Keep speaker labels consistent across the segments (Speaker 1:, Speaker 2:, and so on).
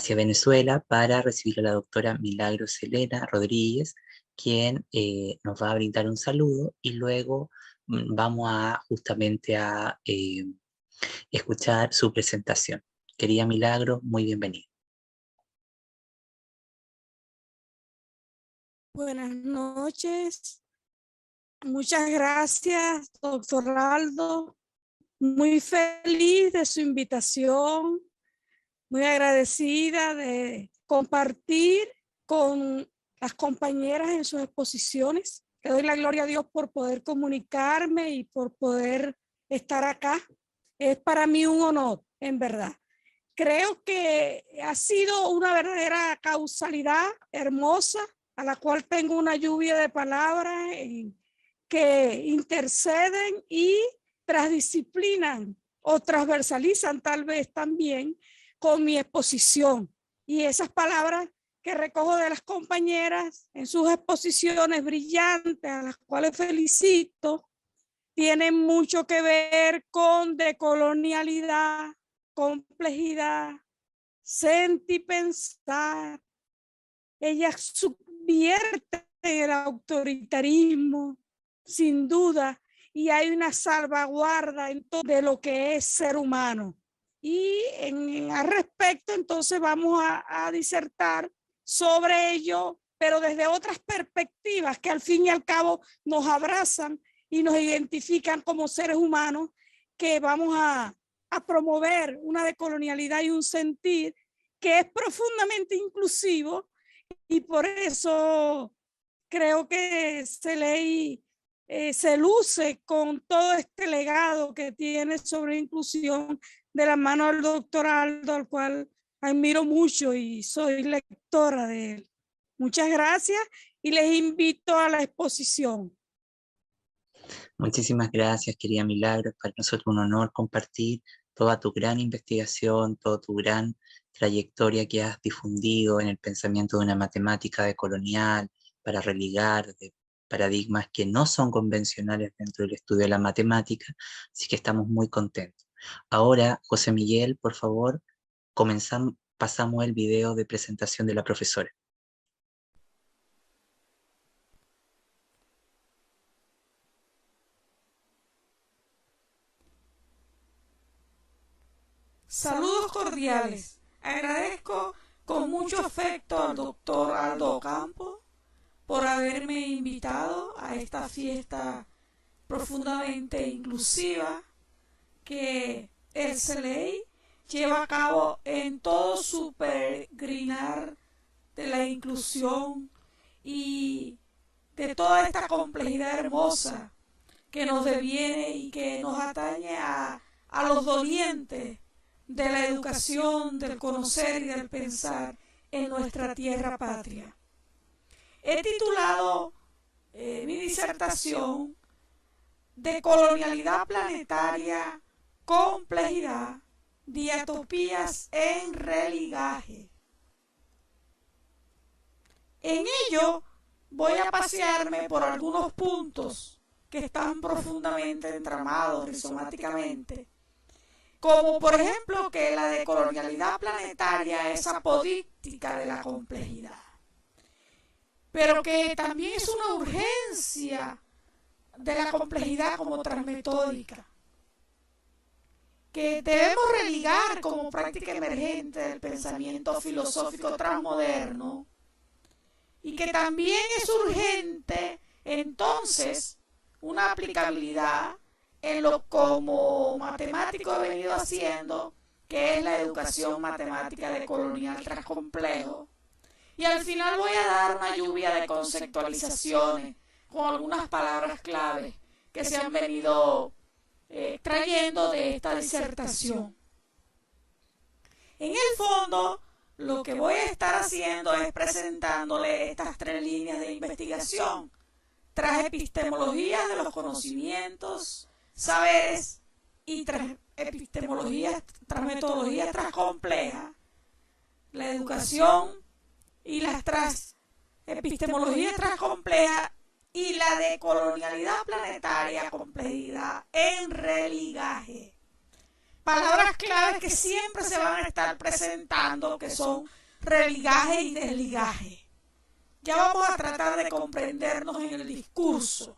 Speaker 1: hacia Venezuela para recibir a la doctora Milagros Elena Rodríguez, quien nos va a brindar un saludo y luego vamos a justamente a escuchar su presentación. Querida Milagros, muy bienvenida.
Speaker 2: Buenas noches. Muchas gracias, doctor Aldo. Muy feliz de su invitación, muy agradecida de compartir con las compañeras en sus exposiciones. Le doy la gloria a Dios por poder comunicarme y por poder estar acá. Es para mí un honor, en verdad. Creo que ha sido una verdadera causalidad hermosa, a la cual tengo una lluvia de palabras que interceden y transdisciplinan o transversalizan tal vez también con mi exposición. Y esas palabras que recojo de las compañeras en sus exposiciones brillantes, a las cuales felicito, tienen mucho que ver con decolonialidad, complejidad, sentipensar. Ellas subvierten el autoritarismo, sin duda, y hay una salvaguarda en todo de lo que es ser humano. Y al respecto, entonces vamos a disertar sobre ello, pero desde otras perspectivas que al fin y al cabo nos abrazan y nos identifican como seres humanos que vamos a promover una decolonialidad y un sentir que es profundamente inclusivo, y por eso creo que Celey se luce con todo este legado que tiene sobre inclusión de la mano del doctor Aldo, al cual admiro mucho y soy lectora de él. Muchas gracias y les invito a la exposición.
Speaker 1: Muchísimas gracias, querida Milagros. Para nosotros un honor compartir toda tu gran investigación, toda tu gran trayectoria que has difundido en el pensamiento de una matemática decolonial para religar de paradigmas que no son convencionales dentro del estudio de la matemática, así que estamos muy contentos. Ahora, José Miguel, por favor, pasamos el video de presentación de la profesora.
Speaker 2: Saludos cordiales. Agradezco con mucho afecto al doctor Aldo Ocampo por haberme invitado a esta fiesta profundamente inclusiva que el CELEI lleva a cabo en todo su peregrinar de la inclusión y de toda esta complejidad hermosa que nos deviene y que nos atañe a los dolientes de la educación, del conocer y del pensar en nuestra tierra patria. He titulado mi disertación de colonialidad planetaria, complejidad, diatopías en religaje. En ello voy a pasearme por algunos puntos que están profundamente entramados rizomáticamente, como por ejemplo que la decolonialidad planetaria es apodíctica de la complejidad, pero que también es una urgencia de la complejidad como transmetódica, que debemos religar como práctica emergente del pensamiento filosófico transmoderno, y que también es urgente entonces una aplicabilidad en lo como matemático he venido haciendo, que es la educación matemática decolonial transcomplejo. Y al final voy a dar una lluvia de conceptualizaciones con algunas palabras clave que se han venido trayendo de esta disertación. En el fondo, lo que voy a estar haciendo es presentándole estas tres líneas de investigación: tras epistemología de los conocimientos, saberes y tras epistemología, tras metodología transcompleja, la educación y las tras epistemología transcompleja y la decolonialidad planetaria, complejidad en religaje. palabras claves que siempre se van a estar presentando, que son religaje y desligaje. Ya vamos a tratar de comprendernos en el discurso.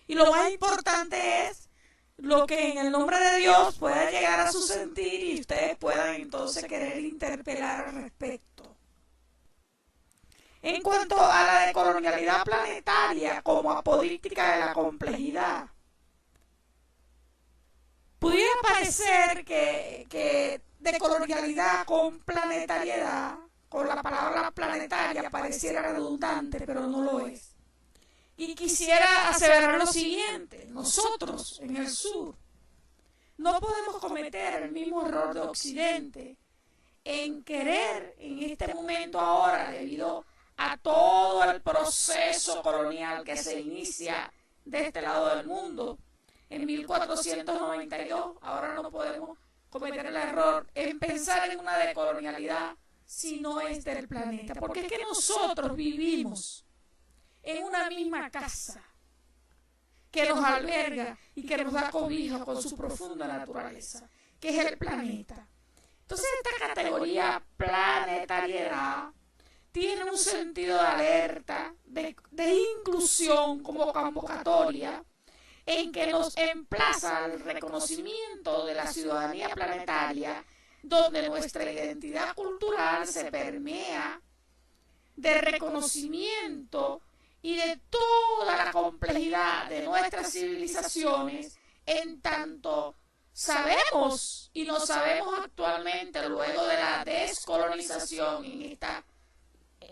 Speaker 2: Y lo más importante es lo que en el nombre de Dios pueda llegar a su sentir y ustedes puedan entonces querer interpelar al respecto. En cuanto a la decolonialidad planetaria como apodíctica de la complejidad, pudiera parecer que decolonialidad con planetariedad, con la palabra planetaria, pareciera redundante, pero no lo es. Y quisiera aseverar lo siguiente: nosotros en el sur no podemos cometer el mismo error de Occidente en querer en este momento ahora, debido a todo el proceso colonial que se inicia de este lado del mundo en 1492, ahora no podemos cometer el error en pensar en una decolonialidad si no es del planeta, porque es que nosotros vivimos en una misma casa que nos alberga y que nos da cobija con su profunda naturaleza, que es el planeta. Entonces esta categoría planetariedad tiene un sentido de alerta, de inclusión como convocatoria, en que nos emplaza al reconocimiento de la ciudadanía planetaria, donde nuestra identidad cultural se permea de reconocimiento y de toda la complejidad de nuestras civilizaciones, en tanto sabemos y no sabemos actualmente, luego de la descolonización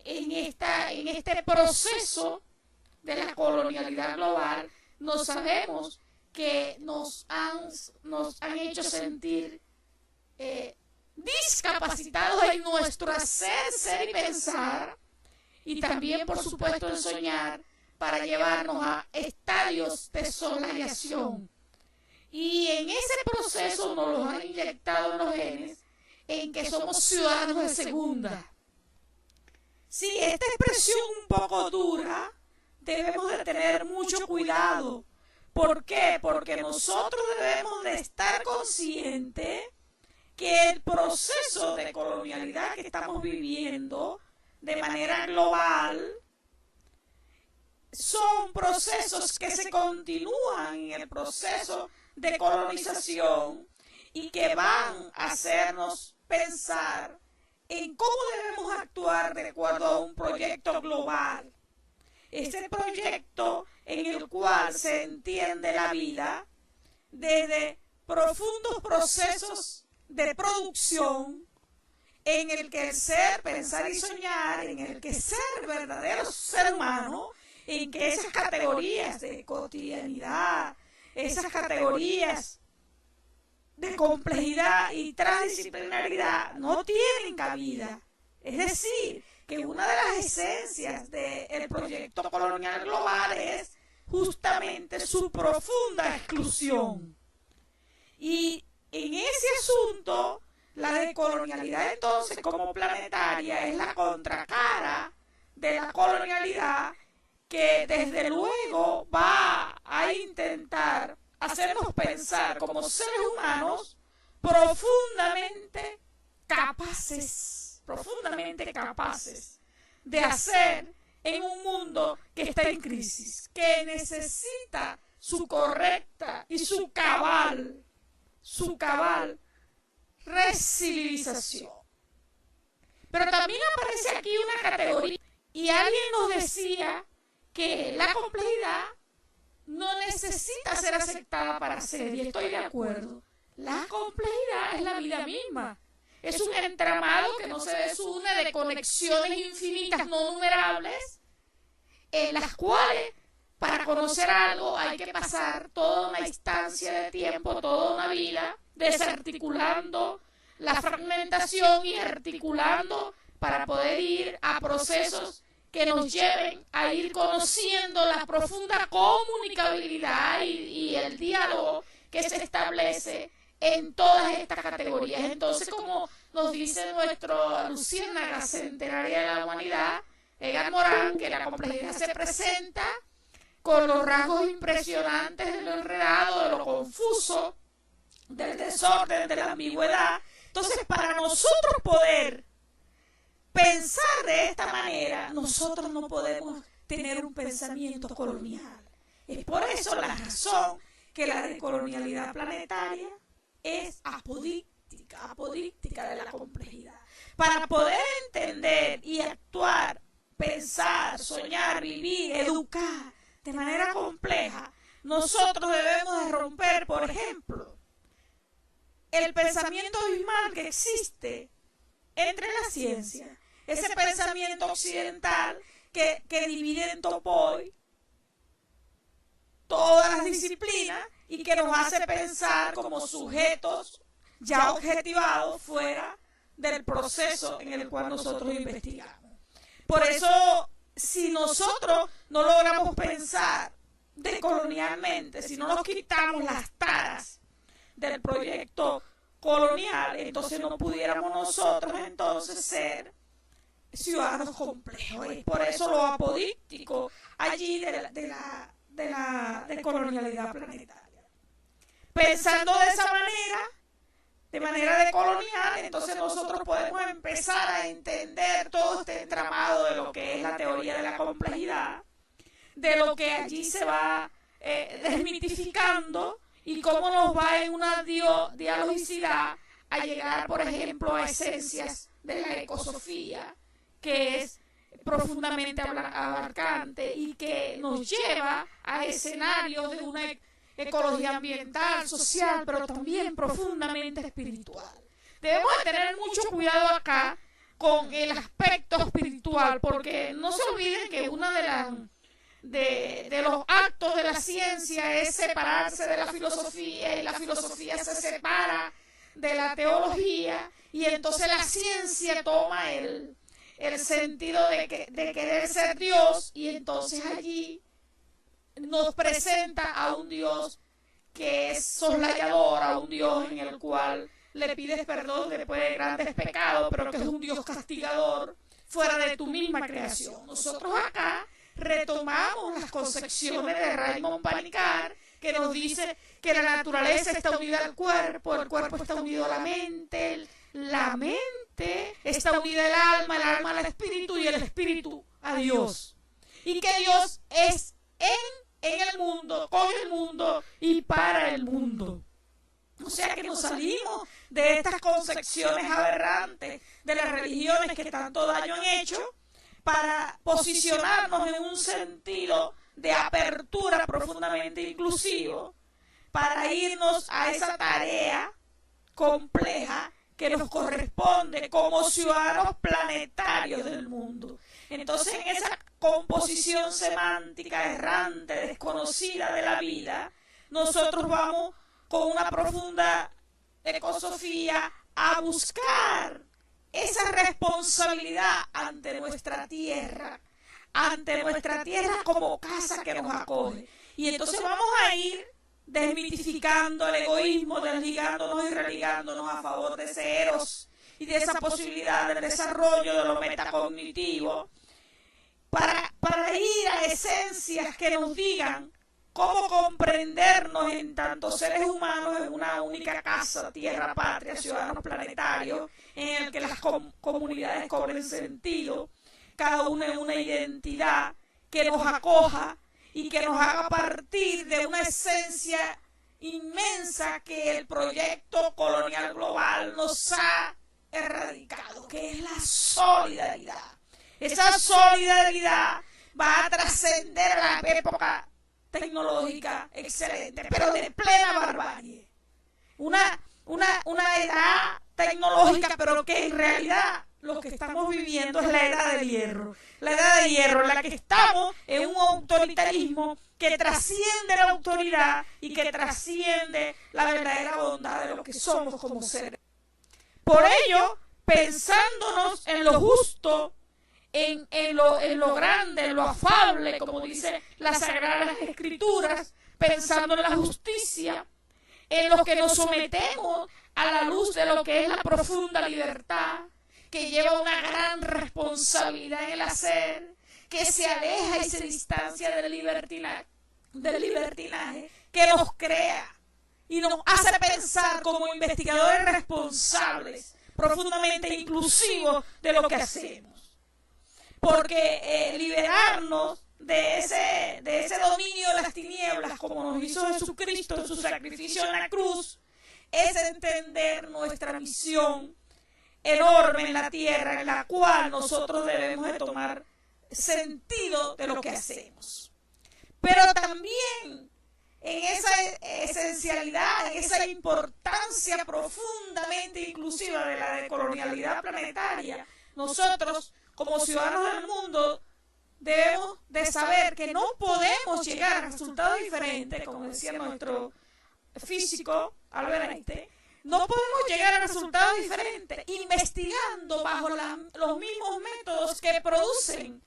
Speaker 2: en este proceso de la colonialidad global, no sabemos que nos han hecho sentir discapacitados en nuestro hacer, ser y pensar, y también, por supuesto, en soñar, para llevarnos a estadios de solarización. Y en ese proceso nos los han inyectado en los genes, en que somos ciudadanos de segunda. Sí, esta expresión un poco dura, debemos de tener mucho cuidado. ¿Por qué? Porque nosotros debemos de estar conscientes que el proceso de colonialidad que estamos viviendo de manera global son procesos que se continúan en el proceso de colonización y que van a hacernos pensar en cómo debemos actuar de acuerdo a un proyecto global. Este proyecto en el cual se entiende la vida desde profundos procesos de producción, en el que el ser, pensar y soñar, en el que ser verdadero ser humano, en que esas categorías de cotidianidad, esas categorías de complejidad y transdisciplinaridad no tienen cabida. Es decir, que una de las esencias del proyecto colonial global es justamente su profunda exclusión. Y en ese asunto, la decolonialidad entonces como planetaria es la contracara de la colonialidad, que desde luego va a intentar hacernos pensar como seres humanos profundamente capaces de hacer en un mundo que está en crisis, que necesita su correcta y su cabal recivilización. Pero también aparece aquí una categoría, y alguien nos decía que la complejidad no necesita ser aceptada para ser, y estoy de acuerdo. La complejidad es la vida misma. Es un entramado que no se desune de conexiones infinitas no numerables, en las cuales para conocer algo hay que pasar toda una instancia de tiempo, toda una vida, desarticulando la fragmentación y articulando para poder ir a procesos que nos lleven a ir conociendo la profunda comunicabilidad y el diálogo que se establece en todas estas categorías. Entonces, como nos dice nuestro Luciérnaga Centenaria de la Humanidad, Edgar Morin, que la complejidad se presenta con los rasgos impresionantes de lo enredado, de lo confuso,
Speaker 3: del desorden, de la ambigüedad. Entonces, para nosotros poder pensar de esta manera, nosotros no podemos tener un pensamiento colonial. Es por eso la razón que la decolonialidad planetaria es apodíctica de la complejidad. Para poder entender y actuar, pensar, soñar, vivir, educar de manera compleja, nosotros debemos de romper, por ejemplo, el pensamiento abismal que existe entre la ciencia, ese pensamiento occidental que divide en topoy todas las disciplinas y que nos hace pensar como sujetos ya objetivados fuera del proceso en el cual nosotros investigamos. Por eso, si nosotros no logramos pensar decolonialmente, si no nos quitamos las taras del proyecto colonial, entonces no pudiéramos nosotros entonces ser ciudadanos complejos. Y por eso lo apodíctico allí de la decolonialidad planetaria. Pensando de esa manera, de manera decolonial, entonces nosotros podemos empezar a entender todo este entramado de lo que es la teoría de la complejidad, de lo que allí se va desmitificando y cómo nos va en una dialogicidad a llegar, por ejemplo, a esencias de la ecosofía, que es profundamente abarcante y que nos lleva a escenarios de una ecología ambiental, social, pero también profundamente espiritual. Debemos de tener mucho cuidado acá con el aspecto espiritual, porque no se olviden que una de los actos de la ciencia es separarse de la filosofía, y la filosofía se separa de la teología, y entonces la ciencia toma el sentido de querer ser Dios, y entonces allí nos presenta a un Dios que es soslayador, a un Dios en el cual le pides perdón después de grandes pecados, pero que es un Dios castigador fuera de tu misma creación. Nosotros acá retomamos las concepciones de Raymond Panikar, que nos dice que la naturaleza está unida al cuerpo, el cuerpo está unido a la mente está unida al alma al espíritu y el espíritu a Dios. Y que Dios es en el mundo, con el mundo y para el mundo. O sea que nos salimos de estas concepciones aberrantes de las religiones que tanto daño han hecho para posicionarnos en un sentido de apertura profundamente inclusivo, para irnos a esa tarea compleja que nos corresponde como ciudadanos planetarios del mundo. Entonces, en esa composición semántica errante, desconocida de la vida, nosotros vamos con una profunda ecosofía a buscar esa responsabilidad ante nuestra tierra como casa que nos acoge. Y entonces vamos a ir desmitificando el egoísmo, desligándonos y religándonos a favor de ese eros y de esa posibilidad del desarrollo de lo metacognitivo, para ir a esencias que nos digan cómo comprendernos en tantos seres humanos en una única casa, tierra, patria, ciudadanos planetarios, en el que las comunidades cobren sentido, cada una en una identidad que nos acoja y que nos haga partir de una esencia inmensa que el proyecto colonial global nos ha erradicado, que es la solidaridad. Esa solidaridad va a trascender a la época tecnológica excelente, pero de plena barbarie. Una edad tecnológica, pero que en realidad lo que estamos viviendo es la edad del hierro. La edad de hierro en la que estamos en un autoritarismo que trasciende la autoridad y que trasciende la verdadera bondad de lo que somos como seres. Por ello, pensándonos en lo justo, en lo grande, en lo afable, como dice las Sagradas Escrituras, pensando en la justicia, en lo que nos sometemos a la luz de lo que es la profunda libertad, que lleva una gran responsabilidad en el hacer, que se aleja y se distancia del libertinaje que nos crea y nos hace pensar como investigadores responsables, profundamente inclusivos de lo que hacemos. Porque liberarnos de ese dominio de las tinieblas, como nos hizo Jesucristo en su sacrificio en la cruz, es entender nuestra misión enorme en la tierra, en la cual nosotros debemos de tomar sentido de lo que hacemos. Pero también en esa esencialidad, en esa importancia profundamente inclusiva de la decolonialidad planetaria, nosotros como ciudadanos del mundo debemos de saber que no podemos llegar a resultados diferentes, como decía nuestro físico Albert Einstein. No podemos llegar a resultados diferentes investigando bajo los mismos métodos que producen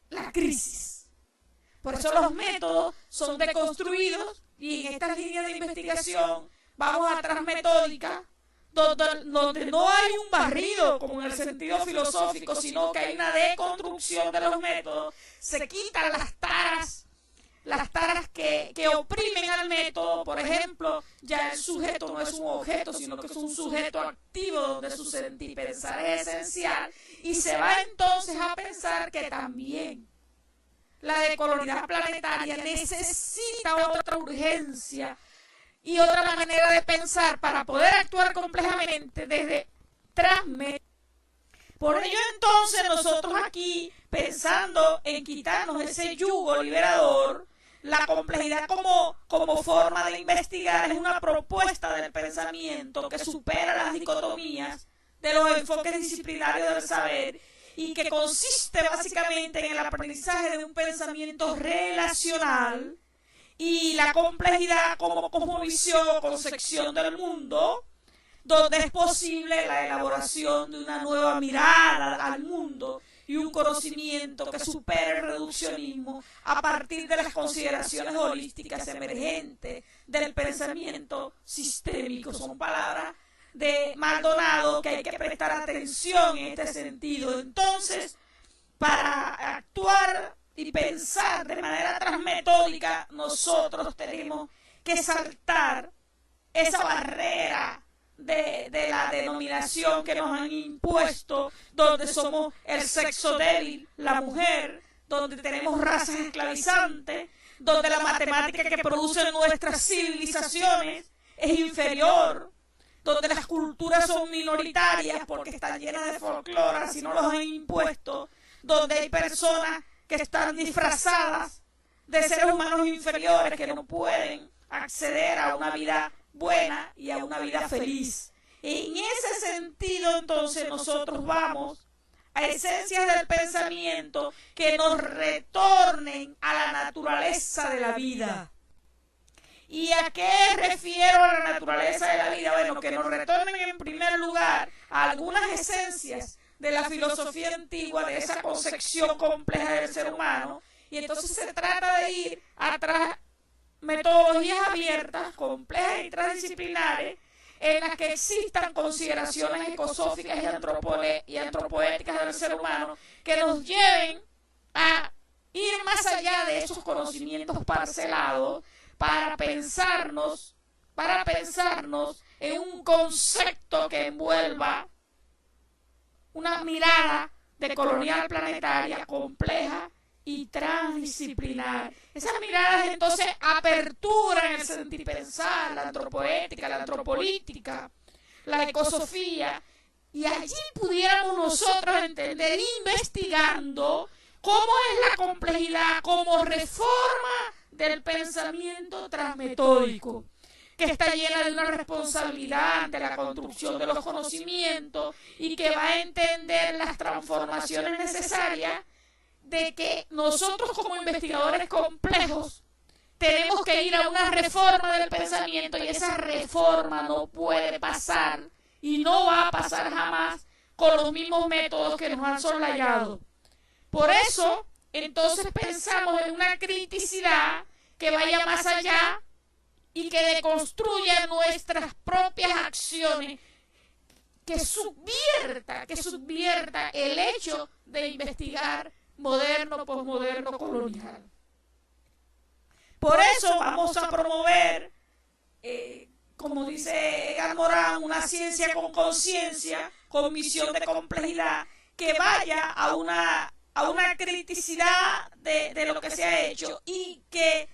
Speaker 3: la crisis. Por eso los métodos son deconstruidos y en estas líneas de investigación vamos a transmetódica, donde no hay un barrido como en el sentido filosófico, sino que hay una deconstrucción de los métodos. Se quitan las taras que oprimen al método. Por ejemplo, ya el sujeto no es un objeto, sino que es un sujeto activo donde su sentir pensar es esencial, y se va entonces a pensar que también la decolonialidad planetaria necesita otra urgencia y otra manera de pensar para poder actuar complejamente desde transmedia. Por ello entonces nosotros aquí, pensando en quitarnos ese yugo liberador, la complejidad como forma de investigar es una propuesta del pensamiento que supera las dicotomías de los enfoques disciplinarios del saber y que consiste básicamente en el aprendizaje de un pensamiento relacional y la complejidad como cosmovisión o concepción del mundo, donde es posible la elaboración de una nueva mirada al mundo y un conocimiento que supere el reduccionismo a partir de las consideraciones holísticas emergentes del pensamiento sistémico. Son palabras de Maldonado que hay que prestar atención en este sentido. Entonces, para actuar y pensar de manera transmetódica, nosotros tenemos que saltar esa barrera de la denominación que nos han impuesto, donde somos el sexo débil, la mujer, donde tenemos razas esclavizantes, donde la matemática que producen nuestras civilizaciones es inferior, donde las culturas son minoritarias porque están llenas de folclore, así no los han impuesto, donde hay personas que están disfrazadas de seres humanos inferiores que no pueden acceder a una vida buena y a una vida feliz. En ese sentido, entonces, nosotros vamos a esencias del pensamiento que nos retornen a la naturaleza de la vida. ¿Y a qué refiero a la naturaleza de la vida? Bueno, que nos retornen en primer lugar a algunas esencias de la filosofía antigua, de esa concepción compleja del ser humano, y entonces se trata de ir atrás metodologías abiertas, complejas y transdisciplinares, en las que existan consideraciones ecosóficas y antropoéticas del ser humano que nos lleven a ir más allá de esos conocimientos parcelados para pensarnos en un concepto que envuelva una mirada decolonial planetaria compleja y transdisciplinar. Esas miradas entonces aperturan el sentir pensar, la antropoética, la antropolítica, la ecosofía, y allí pudiéramos nosotros entender, investigando cómo es la complejidad como reforma del pensamiento transmetódico, que está llena de una responsabilidad ante la construcción de los conocimientos y que va a entender las transformaciones necesarias de que nosotros como investigadores complejos tenemos que ir a una reforma del pensamiento, y esa reforma no puede pasar y no va a pasar jamás con los mismos métodos que nos han soslayado. Por eso, entonces pensamos en una criticidad que vaya más allá y que deconstruya nuestras propias acciones, que subvierta el hecho de investigar moderno, posmoderno, colonial. Por eso vamos a promover como dice Edgar Morin, una ciencia con conciencia, con misión de complejidad, que vaya a una criticidad de lo que se ha hecho y que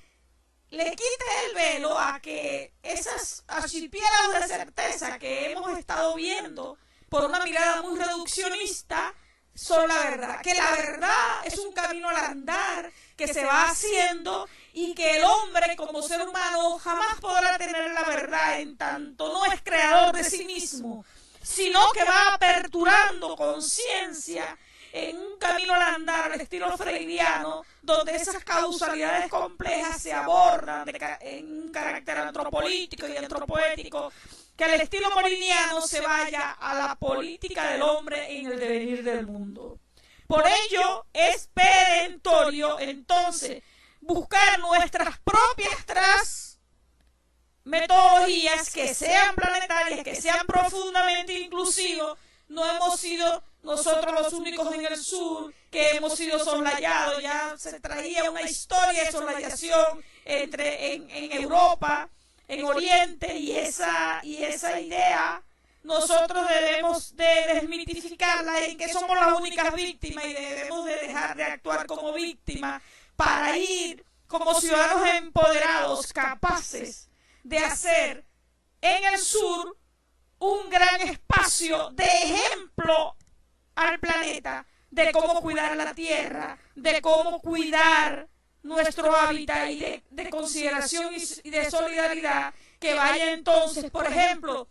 Speaker 3: le quite el velo a que esas archipiélagos de certeza que hemos estado viendo por una mirada muy reduccionista son la verdad, que la verdad es un camino al andar que se va haciendo y que el hombre como ser humano jamás podrá tener la verdad en tanto no es creador de sí mismo, sino que va aperturando conciencia en un camino al andar al estilo freiriano, donde esas causalidades complejas se abordan en un carácter antropolítico y antropoético, que al estilo moliniano se vaya a la política del hombre en el devenir del mundo. Por ello es perentorio entonces buscar nuestras propias metodologías que sean planetarias, que sean profundamente inclusivos. No hemos sido nosotros los únicos en el sur que hemos sido soslayados. Ya se traía una historia de soslayación en Europa, en Oriente, y esa idea nosotros debemos de desmitificarla en que somos las únicas víctimas y debemos de dejar de actuar como víctimas para ir como ciudadanos empoderados, capaces de hacer en el sur un gran espacio de ejemplo al planeta, de cómo cuidar la tierra, de cómo cuidar nuestro hábitat y de consideración y de solidaridad, que vaya entonces, por ejemplo,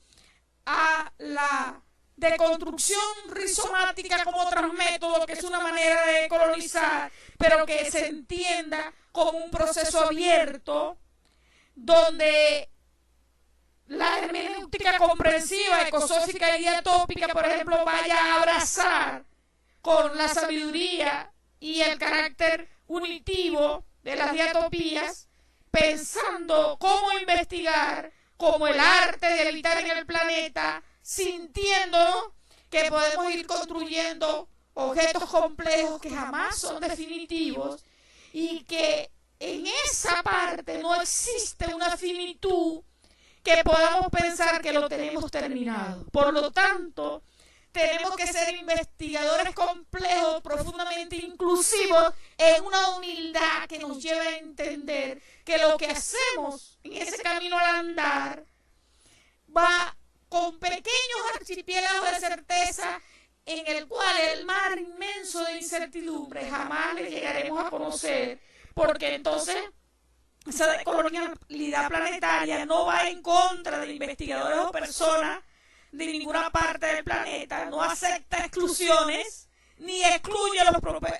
Speaker 3: a la deconstrucción rizomática como otro método, que es una manera de colonizar, pero que se entienda como un proceso abierto, donde la hermenéutica comprensiva, ecosófica y diatópica, por ejemplo, vaya a abrazar con la sabiduría y el carácter unitivo de las diatopías, pensando cómo investigar, como el arte de habitar en el planeta, sintiendo que podemos ir construyendo objetos complejos que jamás son definitivos y que en esa parte no existe una finitud que podamos pensar que lo tenemos terminado. Por lo tanto, tenemos que ser investigadores complejos, profundamente inclusivos, en una humildad que nos lleve a entender que lo que hacemos en ese camino al andar va con pequeños archipiélagos de certeza, en el cual el mar inmenso de incertidumbre jamás le llegaremos a conocer, porque entonces esa decolonialidad planetaria no va en contra de investigadores o personas de ninguna parte del planeta, no acepta exclusiones, ni excluye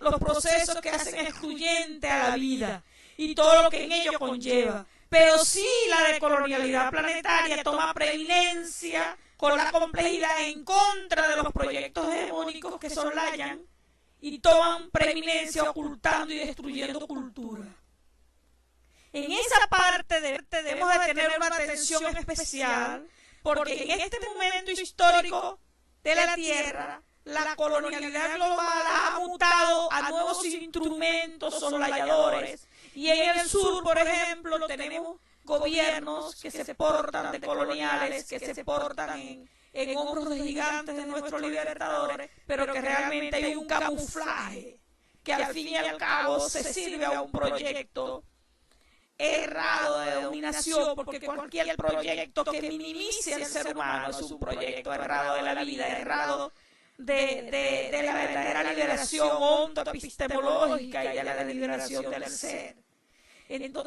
Speaker 3: los procesos que hacen excluyente a la vida y todo lo que en ello conlleva. Pero sí la decolonialidad planetaria toma preeminencia con la complejidad en contra de los proyectos hegemónicos que soslayan y toman preeminencia ocultando y destruyendo cultura. En esa parte debemos de tener una atención especial, porque en este momento histórico de la Tierra, la colonialidad global ha mutado a nuevos instrumentos soslayadores. Y en el sur, por ejemplo, tenemos gobiernos que se portan de coloniales, que se portan en hombros de gigantes de nuestros libertadores, pero que realmente hay un camuflaje que al fin y al cabo se sirve a un proyecto errado de dominación, porque cualquier proyecto que minimice al ser humano es un proyecto errado de la vida, errado de la verdadera liberación ontoepistemológica y de la liberación del ser.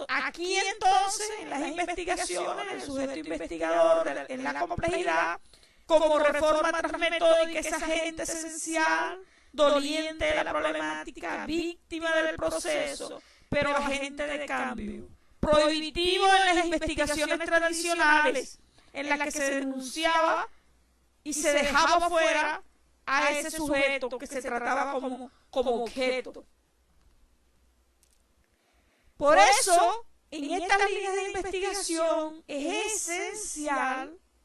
Speaker 3: Aquí entonces, en las investigaciones, el sujeto investigador, en la complejidad, como reforma transmetódica, es agente esencial, doliente de la problemática, víctima del proceso, pero agente de cambio. Prohibitivo en las investigaciones tradicionales, en las que se denunciaba y se dejaba fuera a ese sujeto que se trataba como objeto. Por eso, en estas líneas de investigación es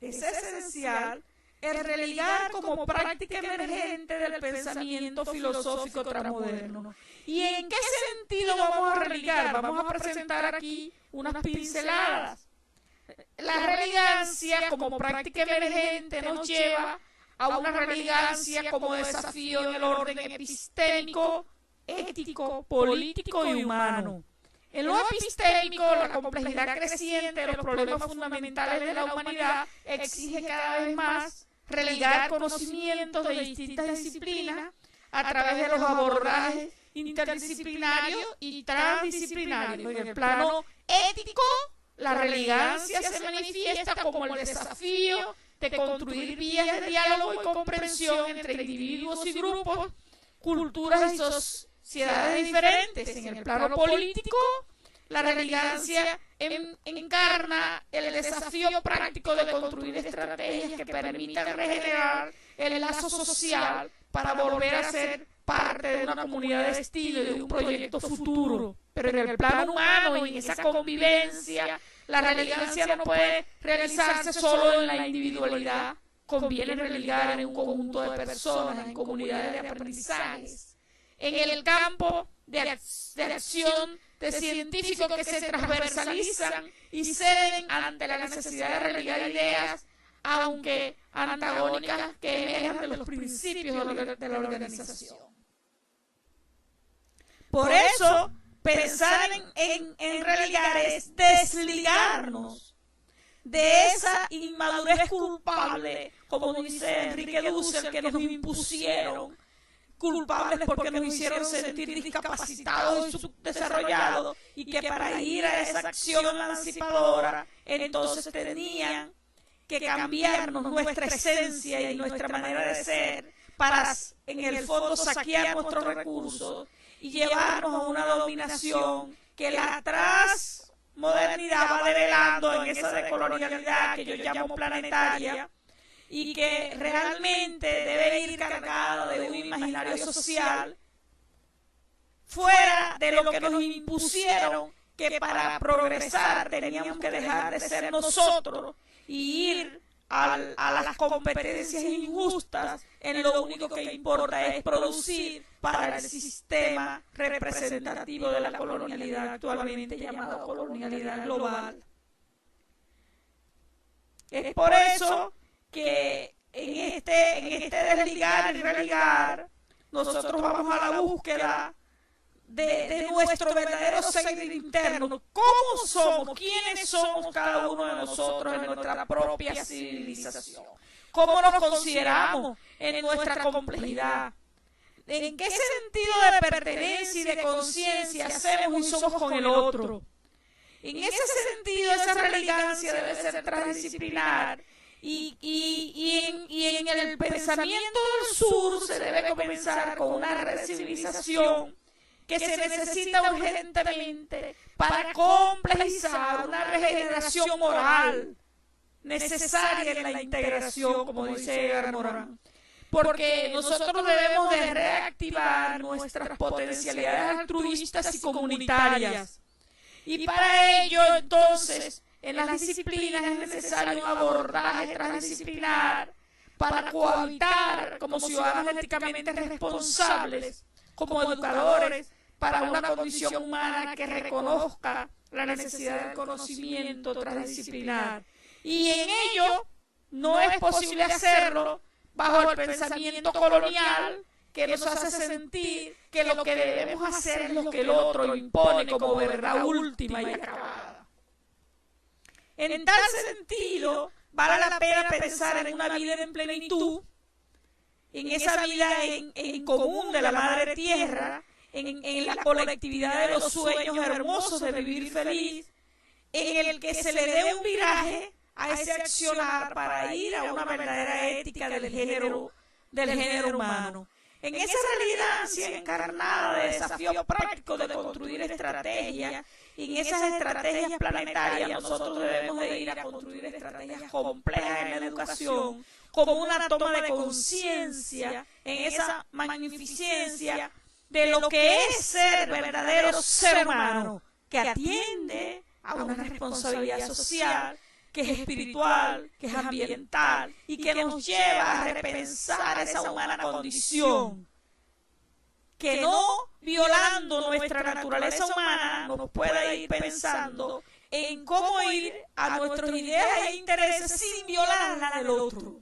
Speaker 3: esencial el religar como práctica emergente del pensamiento filosófico transmoderno. ¿Y en qué sentido vamos a religar? Vamos a presentar aquí unas pinceladas. La relegancia como práctica emergente nos lleva a una relegancia como desafío en el orden epistémico, ético, político y humano. En lo epistémico, la complejidad creciente de los problemas fundamentales de la humanidad exige cada vez más relegar conocimientos de distintas disciplinas a través de los abordajes interdisciplinarios y transdisciplinarios. En el plano ético, la relegancia se manifiesta como el desafío de construir vías de diálogo y comprensión entre individuos y grupos, culturas y sociedades diferentes. En el plano político, la relegancia encarna el desafío práctico de construir estrategias que permitan regenerar el lazo social para volver a ser parte de una comunidad de destino y de un proyecto futuro. Pero en el plano humano y en esa convivencia, la relegancia no puede realizarse solo en la individualidad. Conviene relegar en un conjunto de personas, en comunidades de aprendizajes. En el campo de acción de científicos que se transversalizan y ceden ante la necesidad de relegar ideas, aunque antagónicas, que emergen de los principios de la organización. Por eso, pensar en relegar es desligarnos de esa inmadurez culpable, como dice Enrique Dussel, que nos impusieron, culpables porque nos hicieron sentir discapacitados y subdesarrollados, y que para ir a esa acción emancipadora, entonces tenían que cambiarnos nuestra esencia y nuestra manera de ser para, en el fondo, saquear nuestros recursos y llevarnos a una dominación que la transmodernidad va develando en esa decolonialidad que yo llamo planetaria, y que realmente debe ir cargada de un imaginario social fuera de lo que nos impusieron, que para progresar teníamos que dejar de ser nosotros y ir a las competencias injustas, en lo único que importa es producir para el sistema representativo de la colonialidad, actualmente llamada colonialidad global. Es por eso que en este desligar y religar, nosotros vamos a la búsqueda de nuestro verdadero ser interno. ¿Cómo somos? ¿Quiénes somos cada uno de nosotros en nuestra propia civilización? ¿Cómo nos consideramos en nuestra complejidad? ¿En qué sentido de pertenencia y de conciencia hacemos y somos con el otro? En ese sentido, esa relegancia debe ser transdisciplinar. Y en el pensamiento del sur se debe comenzar con una recivilización que se necesita urgentemente para complejizar una regeneración moral necesaria en la integración, como dice Edgar Morin. Porque nosotros debemos de reactivar nuestras potencialidades altruistas y comunitarias. Y para ello, entonces, en las disciplinas es necesario un abordaje transdisciplinar para cohabitar como ciudadanos éticamente responsables, como educadores, para una condición humana que reconozca la necesidad del conocimiento transdisciplinar. Y en ello no es posible hacerlo bajo el pensamiento colonial que nos hace sentir que lo que debemos hacer es lo que el otro impone como verdad última y acabada. En tal sentido, vale la pena pensar en una vida en plenitud, en esa vida en común de la madre tierra, en la colectividad de los sueños hermosos de vivir feliz, en el que se le dé un viraje a ese accionar para ir a una verdadera ética del género humano. En esa realidad encarnada de desafío práctico de construir estrategias, y en esas estrategias planetarias nosotros debemos de ir a construir estrategias complejas en la educación, como una toma de conciencia en esa magnificencia de lo que es ser verdadero ser humano, que atiende a una responsabilidad social, que es espiritual, que es ambiental y que nos lleva a repensar esa humana condición, que no violando nuestra naturaleza humana nos pueda ir pensando en cómo ir a nuestras ideas e intereses sin violar la del otro.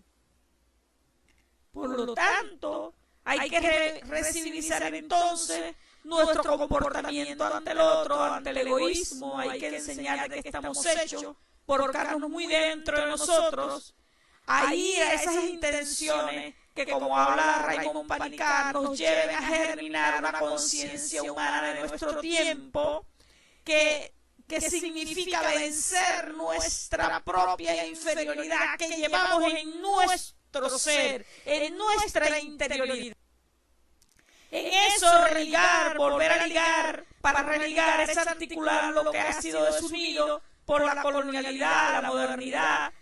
Speaker 3: Por lo tanto, hay que recivilizar entonces nuestro comportamiento ante el otro, ante el egoísmo. Hay que enseñar de que estamos hechos por colocarnos muy dentro de nosotros, a ir a esas intenciones que, como habla Raymond Panikkar, nos lleven a germinar una conciencia humana de nuestro tiempo, que significa vencer nuestra propia inferioridad que llevamos en nuestro ser, en nuestra interioridad. En eso religar, volver a ligar, para religar es articular lo que ha sido desunido por la colonialidad, la modernidad,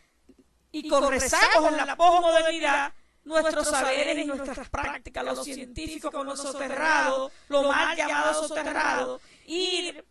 Speaker 3: y con rezagos en la posmodernidad, nuestros saberes y nuestras prácticas, lo científico con lo soterrado, lo mal llamado soterrado, ir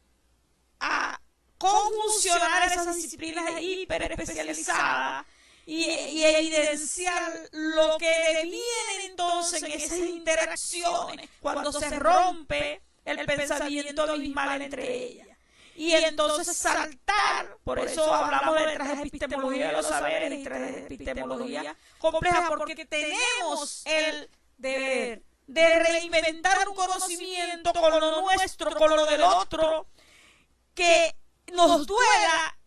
Speaker 3: a conjuncionar esas disciplinas hiperespecializadas y evidenciar lo que deviene entonces en esas interacciones cuando se rompe el pensamiento abismal entre ellas. Y entonces saltar, por eso hablamos de transpistemología de los saberes y transpistemología compleja, porque tenemos el deber de reinventar un conocimiento con lo nuestro, con lo del otro, que nos duela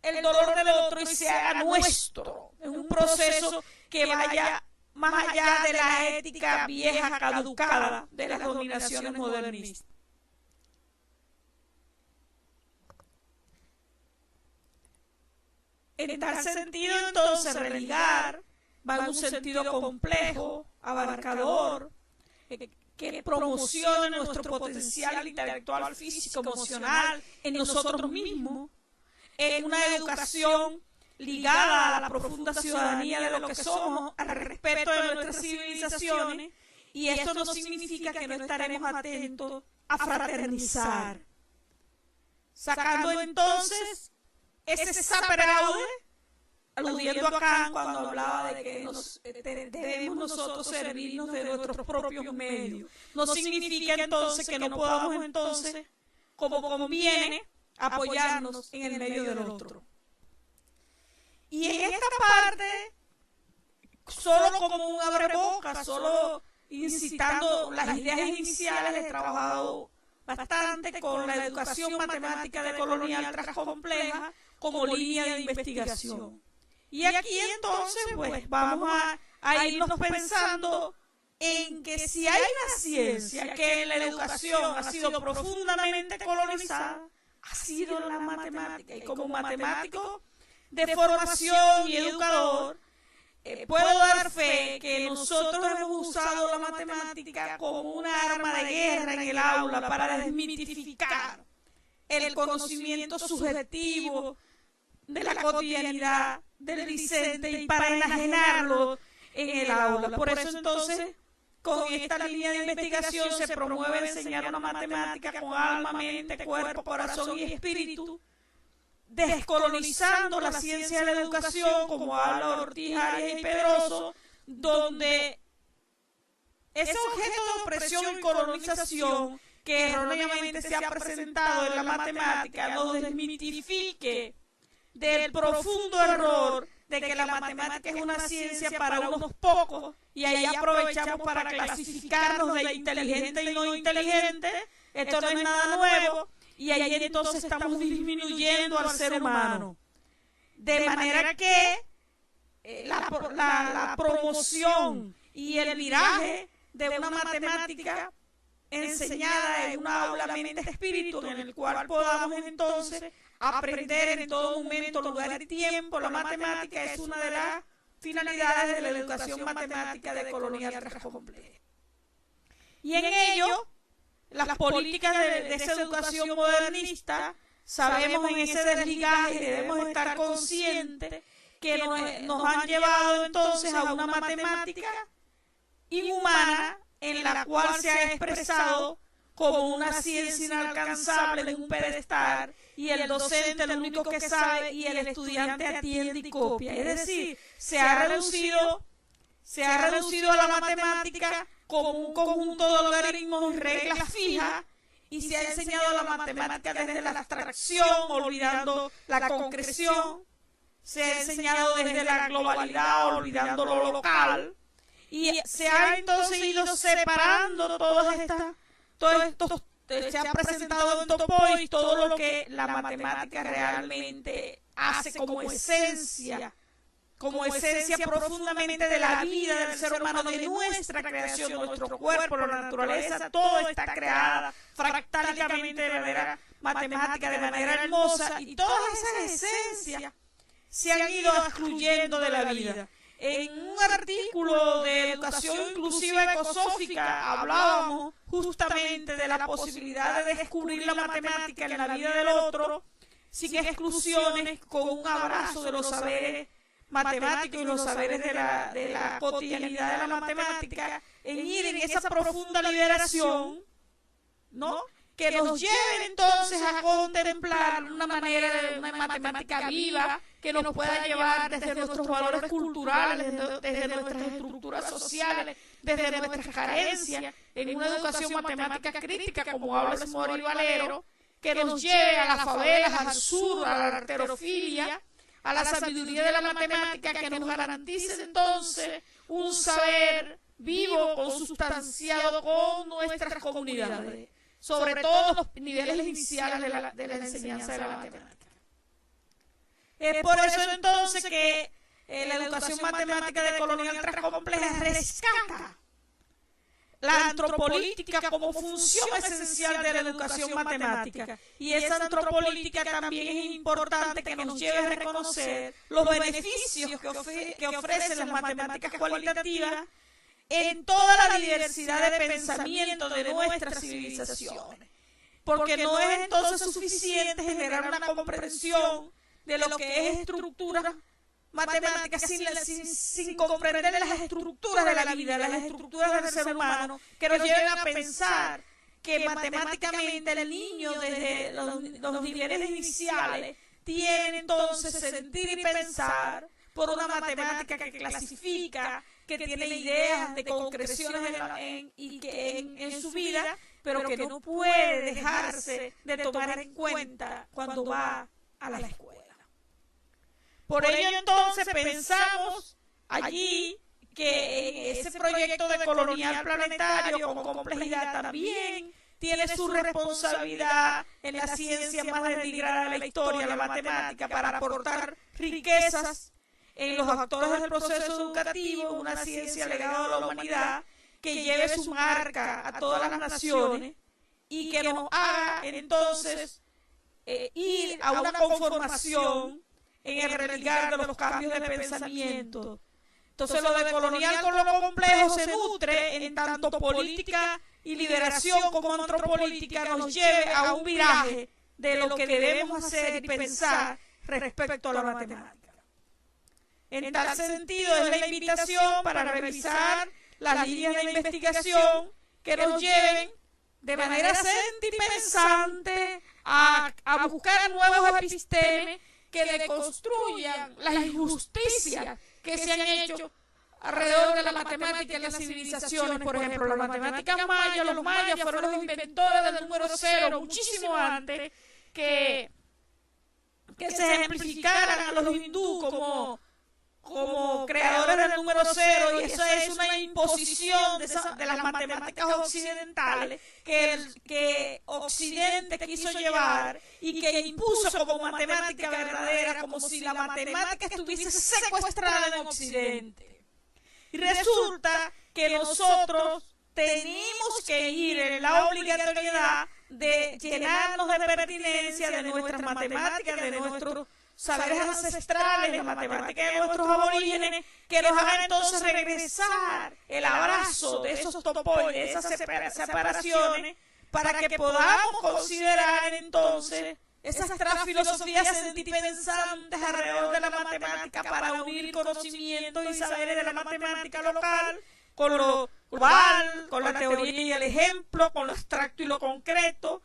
Speaker 3: el dolor del otro y se haga nuestro. Es un proceso que vaya más allá de la ética vieja caducada de las dominaciones modernistas. En tal sentido, entonces, religar va en un sentido complejo, abarcador, que promocione nuestro potencial intelectual, físico, emocional, en nosotros mismos, en una educación ligada a la profunda ciudadanía de lo que somos, al respeto de nuestras civilizaciones, y esto no significa que no estaremos atentos a fraternizar, sacando entonces ese saperaude, aludiendo a Kant cuando hablaba de que debemos nosotros servirnos de nuestros propios medios. No significa entonces que no podamos entonces, como conviene, apoyarnos en el medio del otro. Y en esta parte, solo como un abrebocas, solo incitando las ideas iniciales, he trabajado bastante con la educación matemática decolonial transcompleja como línea de investigación. Y aquí entonces pues vamos a irnos pensando en que si hay una ciencia que en la educación ha sido profundamente colonizada, ha sido la matemática. Y como matemático de formación y educador, puedo dar fe que nosotros hemos usado la matemática como una arma de guerra en el aula para desmitificar el conocimiento subjetivo de la cotidianidad del Vicente y para enajenarlo en el aula. Por eso entonces, con esta línea de investigación se promueve enseñar una matemática con alma, mente, cuerpo, corazón y espíritu, descolonizando la ciencia de la educación, como habla Ortiz, Arias y Pedroso, donde ese objeto de opresión y colonización que erróneamente se ha presentado en la matemática nos desmitifique del profundo error de que la matemática es una ciencia para unos pocos y ahí aprovechamos para clasificarnos de inteligente y no inteligente. Esto no es nada nuevo y ahí entonces estamos disminuyendo al ser humano. De manera que la promoción y el viraje de una matemática enseñada en una aula mente-espíritu en el cual podamos entonces aprender en todo momento, lugar y tiempo. La matemática es una de las finalidades de la educación matemática decolonial transcompleja. Y en ello, las políticas de esa educación modernista, sabemos en ese desligaje, debemos estar conscientes que nos han llevado entonces a una matemática inhumana en la cual se ha expresado como una ciencia inalcanzable en un pedestal y el docente el único que sabe y el estudiante atiende y copia. Es decir, se ha reducido a la matemática como un conjunto de algoritmos y reglas fijas y se ha enseñado la matemática desde la abstracción, olvidando la concreción. Se ha enseñado desde la globalidad, olvidando lo local. Y se ha entonces ido separando se ha presentado en Topoy todo lo que la matemática realmente hace como esencia profundamente de la vida del ser humano, de nuestra creación, nuestro cuerpo, la naturaleza, todo está creada fractálicamente de manera matemática, de manera hermosa, y todas esas esencias se han ido excluyendo de la vida. En un artículo de educación inclusiva ecosófica hablábamos justamente de la posibilidad de descubrir la matemática en la vida del otro sin exclusiones, con un abrazo de los saberes matemáticos y los saberes de la cotidianidad de la matemática, en ir en esa profunda liberación, ¿no?, que nos lleven entonces a contemplar una manera de una matemática viva que nos pueda llevar desde nuestros valores culturales, desde nuestras estructuras sociales, desde nuestras carencias, en una educación matemática crítica, como habla Mori Valero, que nos lleve a las favelas, al sur, a la arterofilia, a la sabiduría de la matemática, que nos garantice entonces un saber vivo, consustanciado con nuestras comunidades, sobre todo los niveles iniciales de la enseñanza de la matemática. Es por eso entonces que la educación matemática de colonial transcompleja rescata la antropolítica como función esencial de la educación matemática. Y esa antropolítica también es importante que nos lleve a reconocer los beneficios que ofrecen las matemáticas cualitativas en toda la diversidad de pensamiento de nuestras civilizaciones. Porque no es entonces suficiente generar una comprensión de lo que es estructura matemática sin comprender las estructuras de la vida, las estructuras del ser humano, que nos lleven a pensar que matemáticamente el niño desde los niveles iniciales tiene entonces sentir y pensar por una matemática que clasifica, que tiene ideas de concreciones en su vida, pero que no puede dejarse de tomar en cuenta cuando va a la escuela. Por ello entonces pensamos allí que ese proyecto de colonial planetario con complejidad también tiene su responsabilidad en la ciencia más desligrada de la historia, la matemática, para aportar riquezas en los actores del proceso educativo, una ciencia legada a la humanidad que lleve su marca a todas las naciones y que nos haga entonces ir a una conformación en el religar de los cambios de pensamiento. Entonces lo de colonial con lo complejo se nutre en tanto política y liberación como antropolítica nos lleve a un viraje de lo que debemos hacer y pensar respecto a la matemática. En tal sentido es la invitación para revisar las líneas de investigación que nos lleven de manera sentipensante a buscar nuevos epistemes que deconstruyan las injusticias que se han hecho alrededor de la matemática en las civilizaciones. Por ejemplo, la matemática maya, los mayas fueron los inventores del número cero muchísimo antes que se ejemplificaran a los hindúes como creadores del número cero, y eso es una imposición de las matemáticas occidentales que Occidente quiso llevar y que impuso como matemática verdadera, como si la matemática estuviese secuestrada en Occidente. Y resulta que nosotros tenemos que ir en la obligatoriedad de llenarnos de pertinencia de nuestras matemáticas, de nuestros saberes ancestrales, de matemáticas de nuestros aborígenes, que nos hagan entonces regresar el abrazo de esos topoides, de esas separaciones, para que podamos considerar entonces esas tres filosofías sentipensantes alrededor de la matemática para unir conocimientos y saberes de la matemática local con lo global, con la teoría y el ejemplo, con lo abstracto y lo concreto,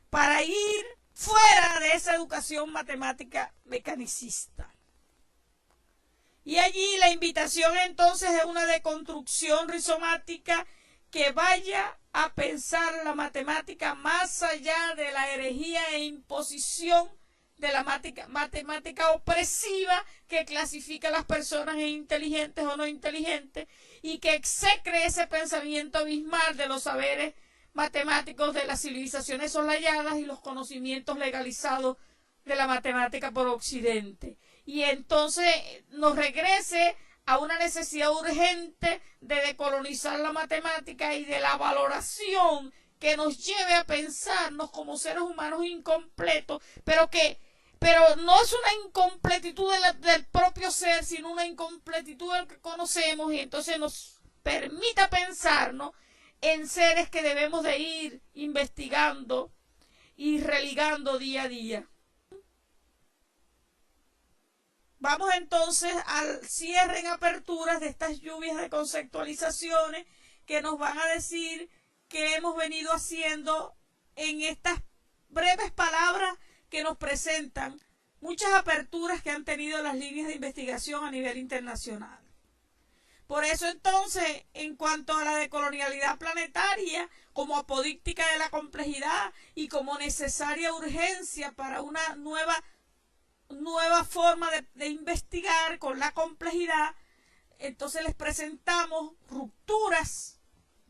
Speaker 3: para ir fuera de esa educación matemática mecanicista. Y allí la invitación entonces es una deconstrucción rizomática que vaya a pensar la matemática más allá de la herejía e imposición de la matemática opresiva que clasifica a las personas en inteligentes o no inteligentes, y que execre ese pensamiento abismal de los saberes matemáticos de las civilizaciones soslayadas y los conocimientos legalizados de la matemática por Occidente. Y entonces nos regrese a una necesidad urgente de decolonizar la matemática y de la valoración que nos lleve a pensarnos como seres humanos incompletos, pero no es una incompletitud del propio ser, sino una incompletitud del que conocemos, y entonces nos permita pensarnos en seres que debemos de ir investigando y religando día a día. Vamos entonces al cierre en aperturas de estas lluvias de conceptualizaciones que nos van a decir qué hemos venido haciendo en estas breves palabras que nos presentan muchas aperturas que han tenido las líneas de investigación a nivel internacional. Por eso entonces, en cuanto a la decolonialidad planetaria, como apodíctica de la complejidad y como necesaria urgencia para una nueva forma de investigar con la complejidad, entonces les presentamos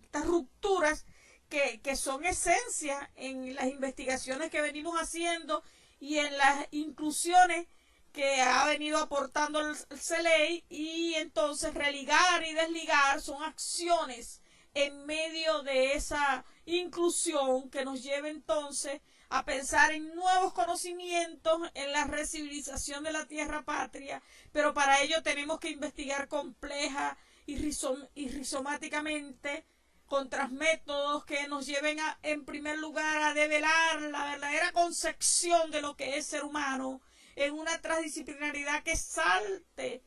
Speaker 3: estas rupturas que son esencia en las investigaciones que venimos haciendo y en las inclusiones que ha venido aportando el CELEI, y entonces religar y desligar son acciones en medio de esa inclusión que nos lleva entonces a pensar en nuevos conocimientos, en la recivilización de la tierra patria, pero para ello tenemos que investigar compleja y rizomáticamente con métodos que nos lleven en primer lugar a develar la verdadera concepción de lo que es ser humano en una transdisciplinaridad que salte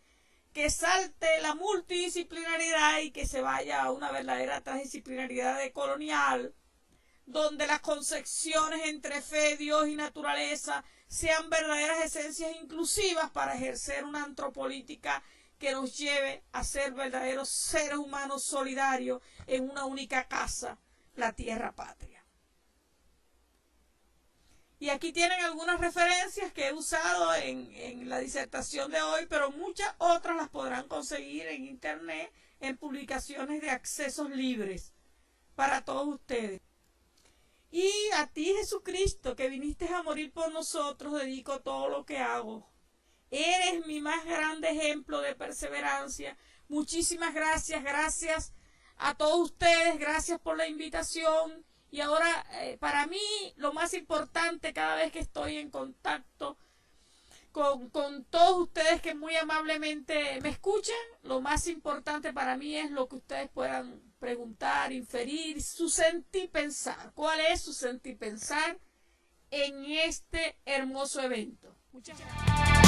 Speaker 3: la multidisciplinaridad y que se vaya a una verdadera transdisciplinaridad decolonial, donde las concepciones entre fe, Dios y naturaleza sean verdaderas esencias inclusivas para ejercer una antropolítica que nos lleve a ser verdaderos seres humanos solidarios en una única casa, la tierra patria. Y aquí tienen algunas referencias que he usado en la disertación de hoy, pero muchas otras las podrán conseguir en internet, en publicaciones de accesos libres para todos ustedes. Y a ti, Jesucristo, que viniste a morir por nosotros, dedico todo lo que hago. Eres mi más grande ejemplo de perseverancia. Muchísimas gracias, gracias a todos ustedes, gracias por la invitación. Y ahora, para mí, lo más importante cada vez que estoy en contacto con todos ustedes que muy amablemente me escuchan, lo más importante para mí es lo que ustedes puedan preguntar, inferir, su sentir pensar. ¿Cuál es su sentir pensar en este hermoso evento? Muchas gracias.